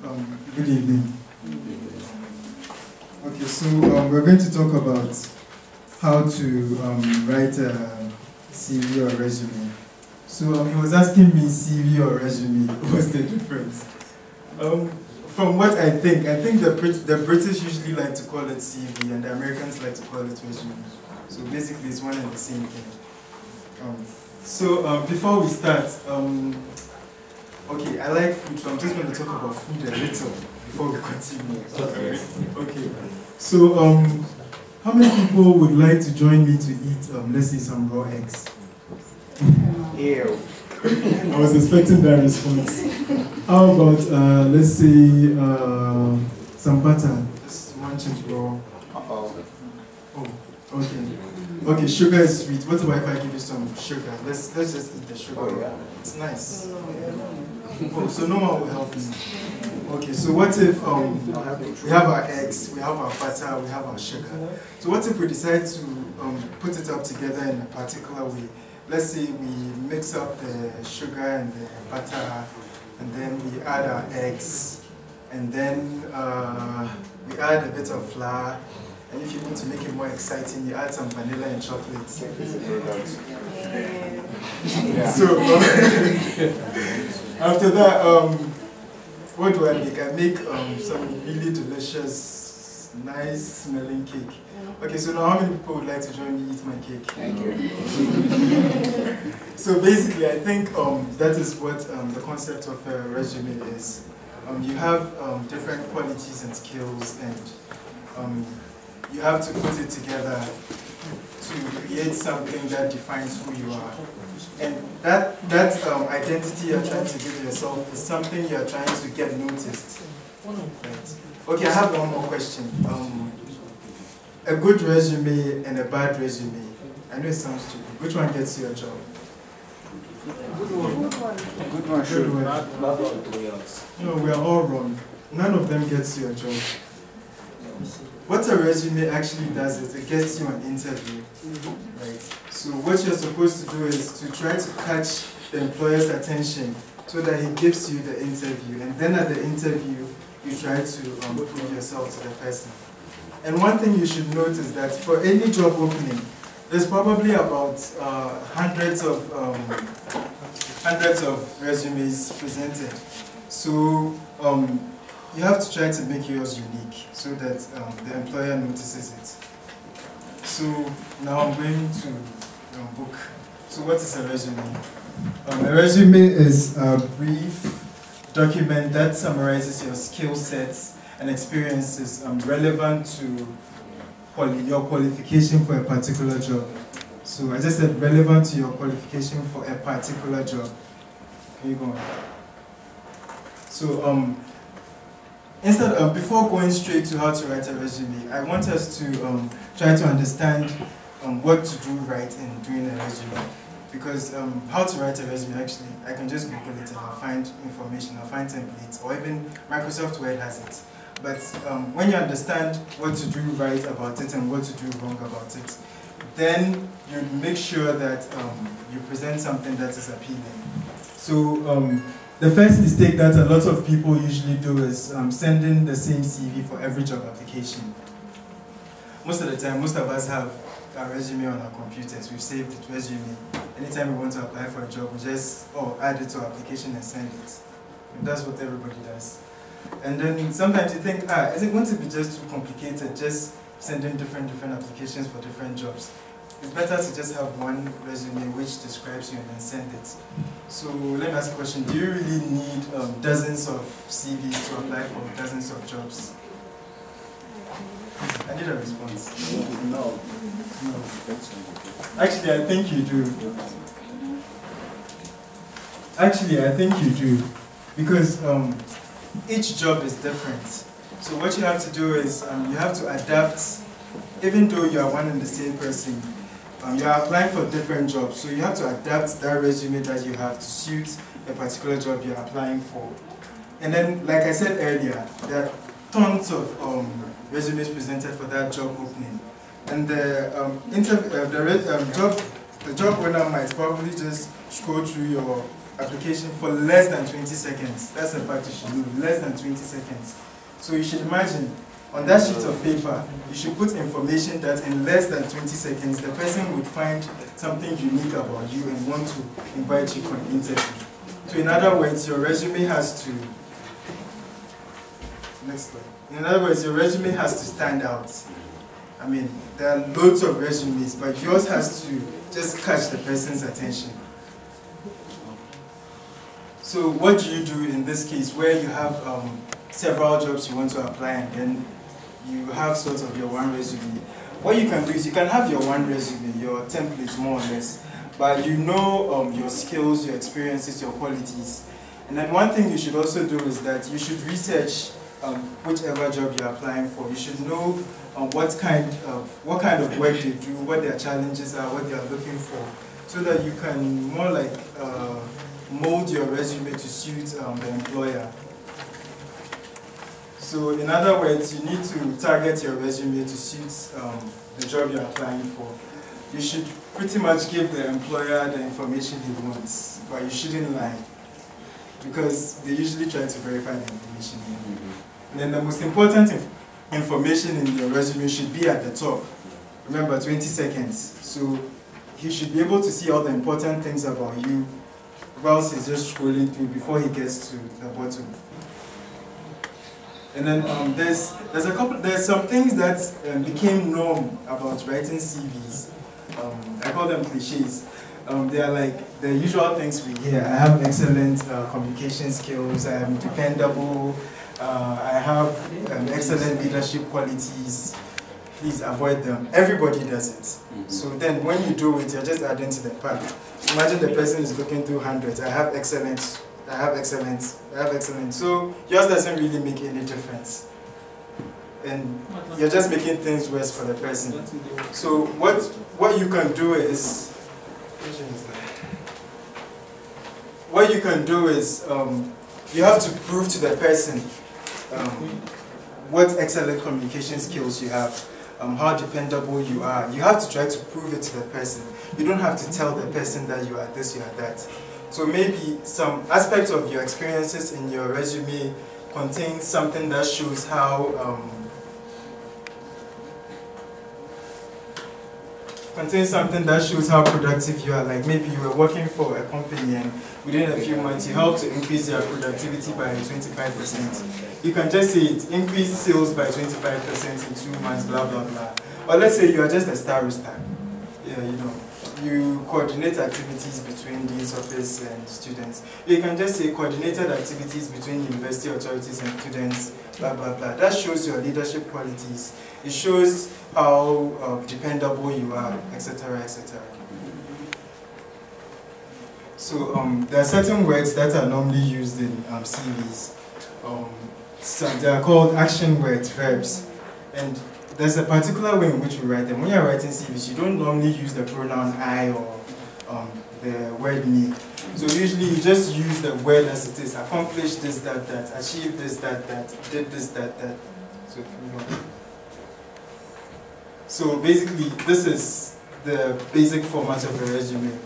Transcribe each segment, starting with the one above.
Good evening. Okay, so we're going to talk about how to write a CV or resume. So he was asking me CV or resume, what's the difference? From what I think the British usually like to call it CV and the Americans like to call it resume. So basically it's one and the same thing. Before we start, okay, I like food, so I'm just going to talk about food a little before we continue. Okay. So, how many people would like to join me to eat, let's say, some raw eggs? Ew. I was expecting that response. How about, let's say, some butter? Just one change raw. Uh-oh. Oh, okay. Okay, sugar is sweet. What about if I give you some sugar? Let's just eat the sugar. Oh, yeah. It's nice. Oh, so no one will help me. Okay, so what if we have our eggs, we have our butter, we have our sugar. So what if we decide to put it up together in a particular way? Let's say we mix up the sugar and the butter, and then we add our eggs, and then we add a bit of flour. And if you want to make it more exciting, you add some vanilla and chocolate. Yeah. So after that, what do I make? I make some really delicious, nice smelling cake. Okay, so now how many people would like to join me eat my cake? Thank you. So basically, I think that is what the concept of a resume is. You have different qualities and skills, and you have to put it together to create something that defines who you are. And that identity you're trying to give yourself is something you're trying to get noticed. Right. Okay, I have one more question. A good resume and a bad resume. I know it sounds stupid. Which one gets you a job? Good one. Good one. Not else. No, we are all wrong. None of them gets you a job. What a resume actually does is it gets you an interview, right? So what you're supposed to do is to try to catch the employer's attention so that he gives you the interview, and then at the interview you try to prove yourself to the person. And one thing you should note is that for any job opening, there's probably about hundreds of resumes presented. So you have to try to make yours unique so that the employer notices it. So now I'm going to book. So what is a resume? A resume is a brief document that summarizes your skill sets and experiences relevant to your qualification for a particular job. So I just said relevant to your qualification for a particular job. Can you go on? So before going straight to how to write a resume, I want us to try to understand what to do right in doing a resume. Because how to write a resume, actually, I can just Google it and I'll find information, I'll find templates, or even Microsoft Word has it. But when you understand what to do right about it and what to do wrong about it, then you make sure that you present something that is appealing. So the first mistake that a lot of people usually do is sending the same CV for every job application. Most of the time, most of us have a resume on our computers. We've saved it, resume. Anytime we want to apply for a job, we just add it to our application and send it. And that's what everybody does. And then sometimes you think, is it going to be just too complicated, just sending different applications for different jobs? It's better to just have one resume which describes you and then send it. So let me ask a question. Do you really need dozens of CVs to apply for dozens of jobs? I need a response. No. No. Actually, I think you do. Actually, I think you do. Because each job is different. So what you have to do is you have to adapt, even though you are one and the same person. You are applying for different jobs, so you have to adapt that resume that you have to suit the particular job you're applying for. And then, like I said earlier, there are tons of resumes presented for that job opening. And the job owner might probably just scroll through your application for less than 20 seconds. That's a fact you should know, less than 20 seconds. So you should imagine, on that sheet of paper, you should put information that in less than 20 seconds, the person would find something unique about you and want to invite you for an interview. So in other words, your resume has to, next slide. In other words, your resume has to stand out. I mean, there are loads of resumes, but yours has to just catch the person's attention. So what do you do in this case where you have several jobs you want to apply and then you have sort of your one resume? What you can do is you can have your one resume, your template more or less, but you know your skills, your experiences, your qualities. And then one thing you should also do is that you should research whichever job you're applying for. You should know what kind of work they do, what their challenges are, what they are looking for, so that you can more like mold your resume to suit the employer. So in other words, you need to target your resume to suit the job you're applying for. You should pretty much give the employer the information he wants, but you shouldn't lie, because they usually try to verify the information. And then the most important information in your resume should be at the top. Remember, 20 seconds. So he should be able to see all the important things about you whilst he's just scrolling through before he gets to the bottom. And then there's some things that became norm about writing CVs. I call them cliches. They are like the usual things we hear. I have excellent communication skills. I am dependable. I have excellent leadership qualities. Please avoid them. Everybody does it. So then when you do it, you're just adding to the pack. Imagine the person is looking through hundreds. I have excellent, I have excellent, I have excellent. So yours doesn't really make any difference. And you're just making things worse for the person. So what you can do is, you have to prove to the person what excellent communication skills you have, how dependable you are. You have to try to prove it to the person. You don't have to tell the person that you are this, you are that. So maybe some aspects of your experiences in your resume contain something that shows how productive you are. Like maybe you were working for a company and within a few months you helped to increase their productivity by 25%. You can just say it, increased sales by 25% in 2 months, blah, blah, blah. Or let's say you are just a star. Yeah, you know, you coordinate activities between dean's office and students. You can just say coordinated activities between university authorities and students, blah, blah, blah. That shows your leadership qualities. It shows how dependable you are, etc., etc. So there are certain words that are normally used in CVs. So they are called action words, verbs. And there's a particular way in which we write them. When you're writing CVs, you don't normally use the pronoun I or the word me. So usually you just use the word as it is. Accomplish this, that, that. Achieve this, that, that. Did this, that, that. So basically, this is the basic format of a resume.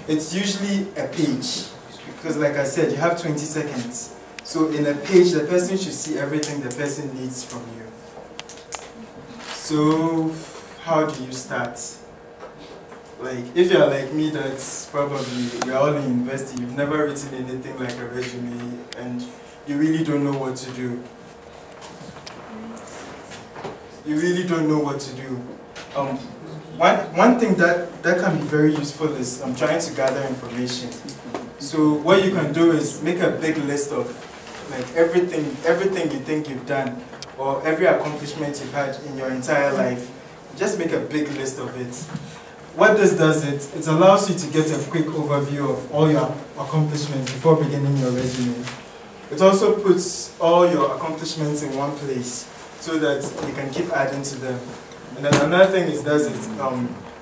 It's usually a page, because like I said, you have 20 seconds. So in a page, the person should see everything the person needs from you. So how do you start? Like, if you're like me, that's probably, we're all in university, you've never written anything like a resume, and you really don't know what to do. You really don't know what to do. One thing that can be very useful is trying to gather information. So what you can do is make a big list of like everything you think you've done, or every accomplishment you've had in your entire life. Just make a big list of it. What this does, it allows you to get a quick overview of all your accomplishments before beginning your resume. It also puts all your accomplishments in one place so that you can keep adding to them. And then another thing it does is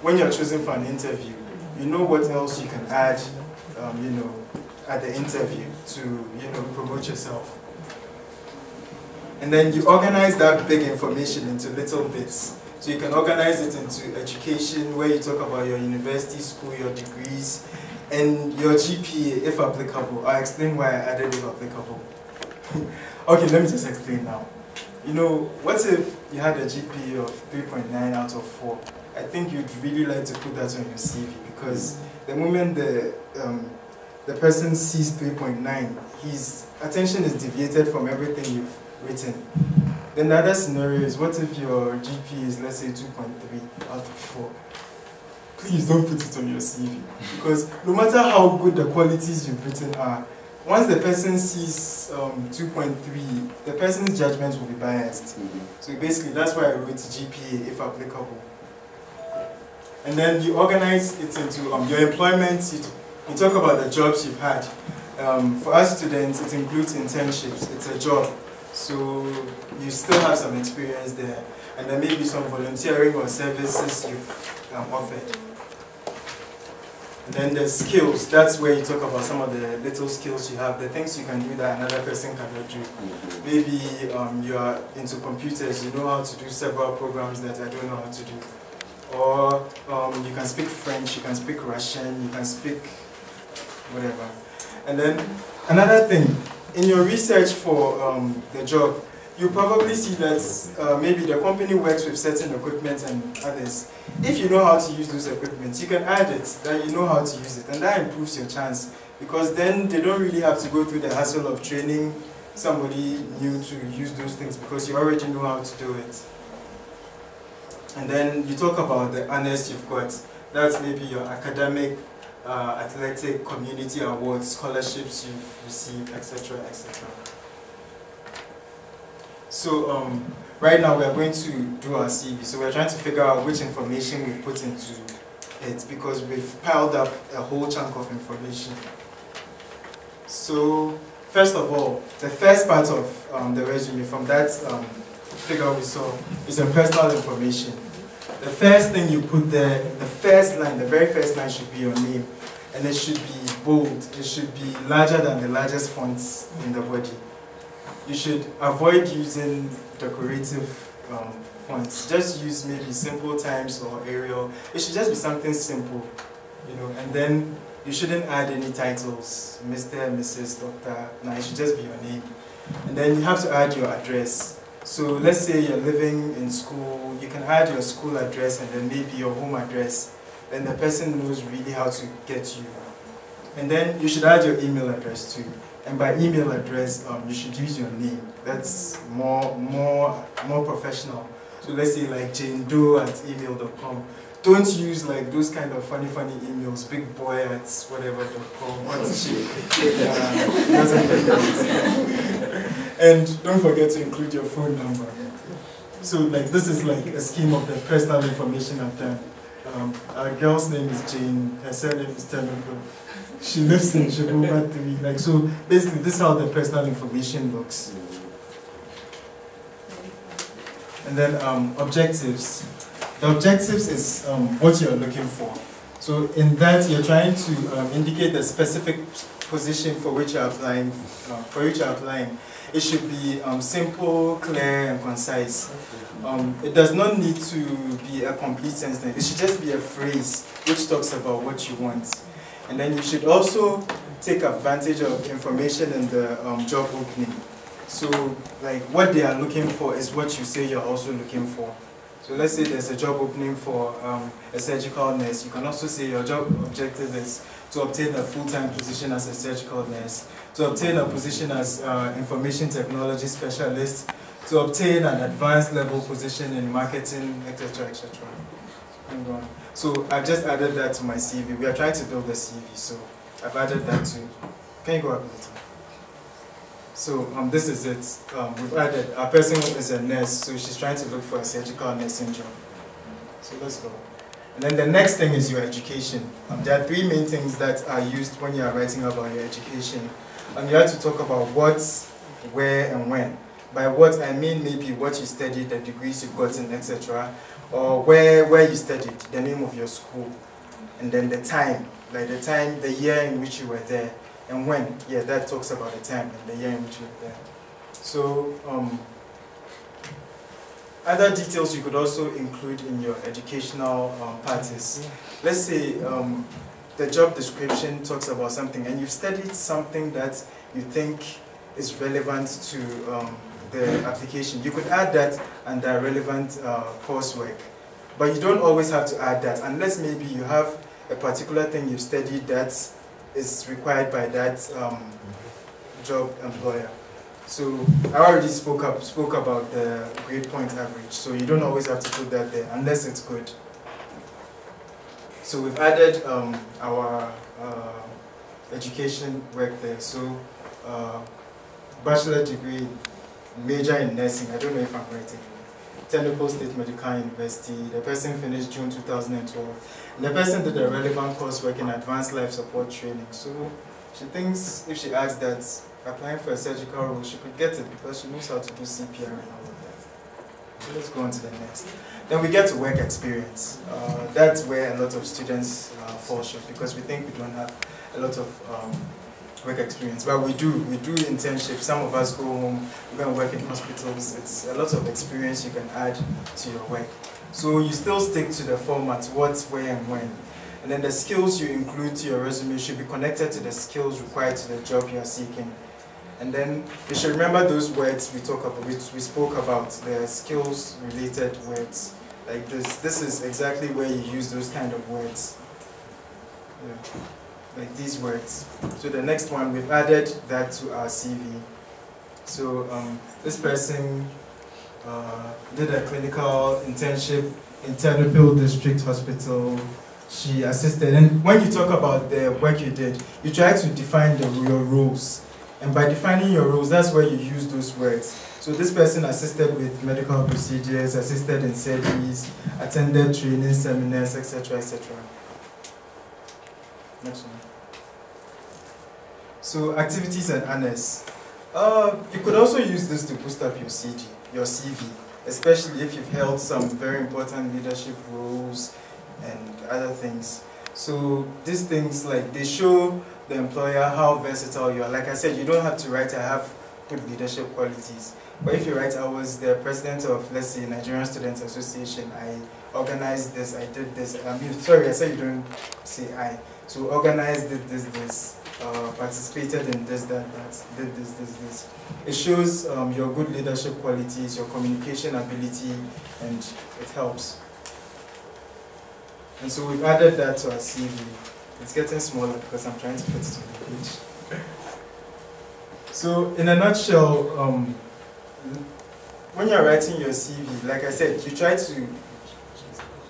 when you're choosing for an interview, you know what else you can add, you know, at the interview to, you know, promote yourself. And then you organize that big information into little bits. So you can organize it into education, where you talk about your university, school, your degrees, and your GPA, if applicable. I'll explain why I added if applicable. Okay, let me just explain now. You know, what if you had a GPA of 3.9 out of 4? I think you'd really like to put that on your CV, because the moment the person sees 3.9, his attention is deviated from everything you've written. Then the other scenario is, what if your GPA is, let's say, 2.3 out of 4? Please don't put it on your CV, because no matter how good the qualities you've written are, once the person sees 2.3, the person's judgment will be biased. So basically, that's why I wrote GPA, if applicable. And then you organize it into your employment. You talk about the jobs you've had. For us students, it includes internships. It's a job. So you still have some experience there. And there may be some volunteering or services you've offered. And then the skills, that's where you talk about some of the little skills you have, the things you can do that another person cannot do. Maybe you are into computers, you know how to do several programs that I don't know how to do. Or you can speak French, you can speak Russian, you can speak whatever. And then another thing, in your research for the job, you probably see that maybe the company works with certain equipment and others. If you know how to use those equipment, you can add it, that you know how to use it, and that improves your chance, because then they don't really have to go through the hassle of training somebody new to use those things, because you already know how to do it. And then you talk about the honors you've got. That's maybe your academic, athletic, community awards, scholarships you've received, etc., etc. So right now we are going to do our CV. So we're trying to figure out which information we put into it, because we've piled up a whole chunk of information. So first of all, the first part of the resume, from that figure we saw, is your personal information. The first thing you put there, the first line, the very first line should be your name. And it should be bold. It should be larger than the largest fonts in the body. You should avoid using decorative fonts. Just use maybe Simple Times or Arial. It should just be something simple, you know. And then you shouldn't add any titles, Mr., Mrs., Doctor. No, it should just be your name. And then you have to add your address. So let's say you're living in school, you can add your school address and then maybe your home address. Then the person knows really how to get you. And then you should add your email address too. And by email address, you should use your name. That's more professional. So let's say like janedoe@email.com. Don't use like those kind of funny emails, bigboy@whatever.com. And don't forget to include your phone number. So like this is like a scheme of the personal information I've done. Our girl's name is Jane, her surname is Ternopil. She lives in Shibuya 3. Like, so basically this is how the personal information looks. And then objectives. The objectives is what you're looking for. So in that you're trying to indicate the specific position for which you're applying. It should be simple, clear, and concise. It does not need to be a complete sentence. It should just be a phrase which talks about what you want. And then you should also take advantage of information in the job opening. So, like, what they are looking for is what you say you're also looking for. So let's say there's a job opening for a surgical nurse. You can also say your job objective is to obtain a full-time position as a surgical nurse, to obtain a position as information technology specialist, to obtain an advanced level position in marketing, etc., etc. So I've just added that to my CV. We are trying to build a CV, so I've added that too. Can you go up a little? So this is it. We've added, our person is a nurse, so she's trying to look for a surgical nursing job. So let's go. And then the next thing is your education. There are three main things that are used when you are writing about your education. You have to talk about what, where, and when. By what I mean maybe what you studied, the degrees you've gotten, etc. Or where you studied, the name of your school. And then the time, like the time, the year in which you were there. And when, yeah, that talks about the time and the year in which you were there. So, Other details you could also include in your educational parties. Let's say the job description talks about something and you've studied something that you think is relevant to the application. You could add that under relevant coursework. But you don't always have to add that unless maybe you have a particular thing you've studied that is required by that job employer. So I already spoke about the grade point average, so you don't always have to put that there unless it's good. So we've added our education work there. So bachelor degree, major in nursing, I don't know if I'm right. Ternopil State Medical University, the person finished June 2012. And the person did a relevant coursework in advanced life support training. So she thinks if she adds that applying for a surgical role, she could get it because she knows how to do CPR and all of that. So let's go on to the next. Then we get to work experience. That's where a lot of students fall short because we think we don't have a lot of work experience. But we do internships. Some of us go home, we go and work in hospitals. It's a lot of experience you can add to your work. So you still stick to the format, what, where, and when. And then the skills you include to your resume should be connected to the skills required to the job you are seeking. And then you should remember those words we spoke about, the skills related words. Like this. This is exactly where you use those kind of words. Yeah. Like these words. So the next one, we've added that to our CV. So this person did a clinical internship in Ternopil District Hospital. She assisted, and when you talk about the work you did, you try to define your roles. And by defining your roles, that's where you use those words. So this person assisted with medical procedures, assisted in surgeries, attended training seminars, etc., etc. Next one. So activities and honors. You could also use this to boost up your CV, especially if you've held some very important leadership roles and other things. So these things, like, they show the employer how versatile you are. Like I said, you don't have to write, I have good leadership qualities. But if you write, I was the president of, let's say, Nigerian Students Association, I organized this, I did this. Sorry, I said you don't say I. So organized, did this, participated in this, that, did this. It shows your good leadership qualities, your communication ability, and it helps. And so we've added that to our CV. It's getting smaller because I'm trying to fit it on the page. So in a nutshell, when you're writing your CV, like I said, you try to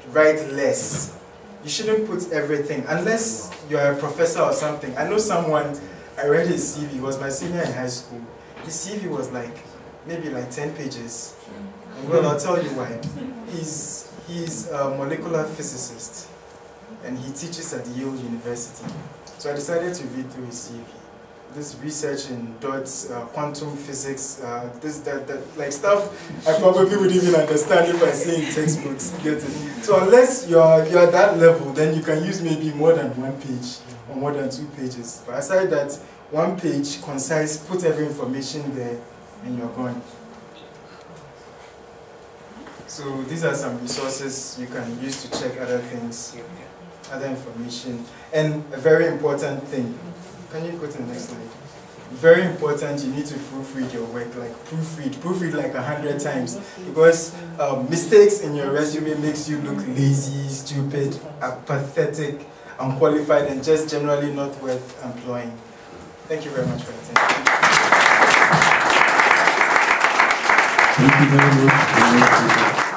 write less. You shouldn't put everything, unless you're a professor or something. I know someone, I read his CV, he was my senior in high school. His CV was like, maybe like 10 pages. And well, I'll tell you why. He's a molecular physicist, and he teaches at Yale University. So I decided to read through his CV. This research in dots, quantum physics, this, that, like stuff I probably wouldn't even understand if I say in textbooks. Get it? So unless you're that level, then you can use maybe more than 1 page or more than 2 pages. But aside that, 1 page, concise, put every information there, and you're gone. So these are some resources you can use to check other things, other information. And a very important thing, can you go to the next slide? Very important, you need to proofread your work, like proofread like 100 times. Because mistakes in your resume makes you look lazy, stupid, apathetic, unqualified, and just generally not worth employing. Thank you very much for your attention. Thank you very much.